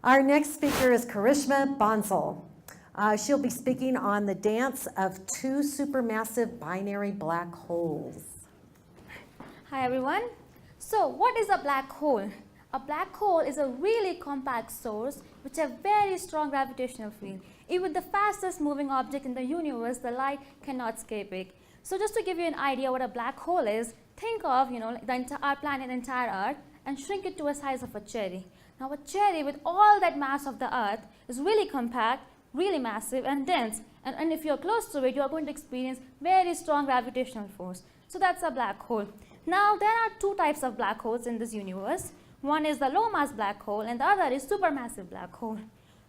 Our next speaker is Karishma Bansal. She'll be speaking on the dance of two supermassive binary black holes. Hi everyone. So what is a black hole? A black hole is a really compact source which has very strong gravitational field. Even the fastest moving object in the universe, the light, cannot escape it. So just to give you an idea what a black hole is, think of our planet, entire Earth, and shrink it to a size of a cherry. Now a cherry with all that mass of the Earth is really compact, really massive and dense. And if you're close to it, you're going to experience very strong gravitational force. So that's a black hole. Now there are two types of black holes in this universe. One is the low mass black hole and the other is supermassive black hole.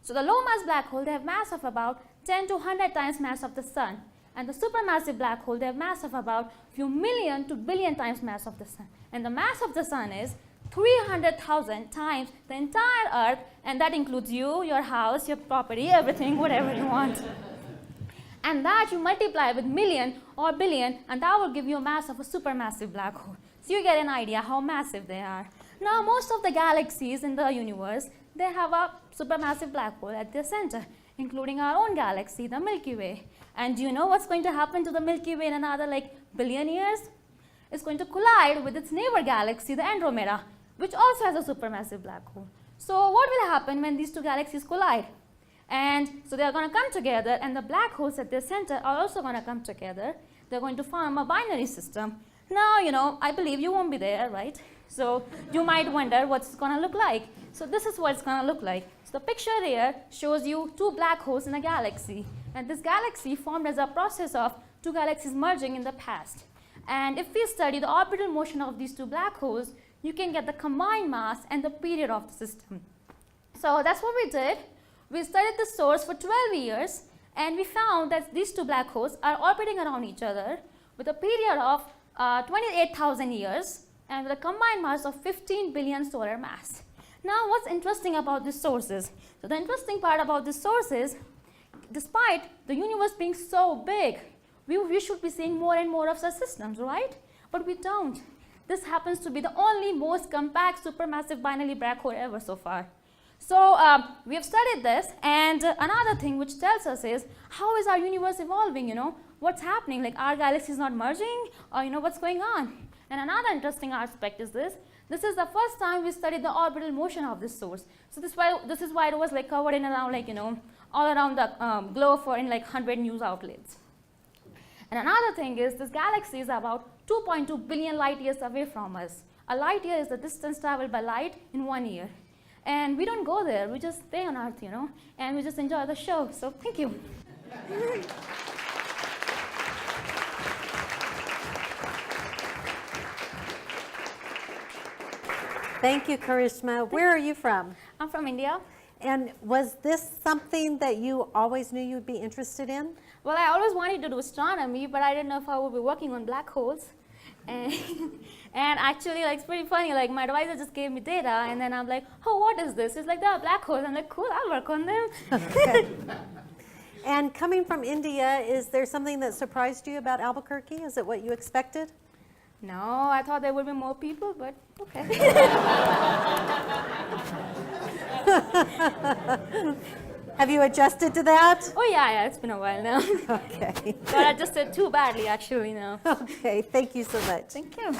So the low mass black hole, they have mass of about 10 to 100 times mass of the sun. And the supermassive black hole, they have mass of about few million to billion times mass of the sun. And the mass of the sun is 300,000 times the entire Earth, and that includes you, your house, your property, everything, whatever you want. And that you multiply with million or billion, and that will give you a mass of a supermassive black hole. So you get an idea how massive they are. Now most of the galaxies in the universe, they have a supermassive black hole at their center, including our own galaxy, the Milky Way. And do you know what's going to happen to the Milky Way in another billion years? It's going to collide with its neighbor galaxy, the Andromeda, which also has a supermassive black hole. So what will happen when these two galaxies collide? And so they are going to come together, and the black holes at their center are also going to come together. They're going to form a binary system. Now, I believe you won't be there, right? So you might wonder what's it going to look like. So this is what it's going to look like. So the picture here shows you two black holes in a galaxy. And this galaxy formed as a process of two galaxies merging in the past. And if we study the orbital motion of these two black holes, you can get the combined mass and the period of the system. So that's what we did. We studied the source for 12 years, and we found that these two black holes are orbiting around each other with a period of 28,000 years and with a combined mass of 15 billion solar mass. Now what's interesting about these sources? So the interesting part about these sources, despite the universe being so big, we should be seeing more and more of such systems, right? But we don't. This happens to be the only most compact supermassive binary black hole ever so far. So we have studied this, and another thing which tells us is how is our universe evolving, what's happening, like our galaxy is not merging, or what's going on. And another interesting aspect is this is the first time we studied the orbital motion of this source. So this is why it was covered in around all around the globe for in 100 news outlets. And another thing is this galaxy is about 2.2 billion light years away from us. A light year is the distance traveled by light in 1 year. And we don't go there, we just stay on Earth, and we just enjoy the show. So thank you. Thank you, Karishma. Where are you from? I'm from India. And was this something that you always knew you'd be interested in? Well, I always wanted to do astronomy, but I didn't know if I would be working on black holes. And actually, it's pretty funny. My advisor just gave me data, and then I'm like, oh, what is this? It's like, there are black holes. I'm like, cool, I'll work on them. Okay. And coming from India, is there something that surprised you about Albuquerque? Is it what you expected? No, I thought there would be more people, but okay. Have you adjusted to that? Oh, yeah, it's been a while now. Okay. But I just did too badly, actually, now. Okay, thank you so much. Thank you.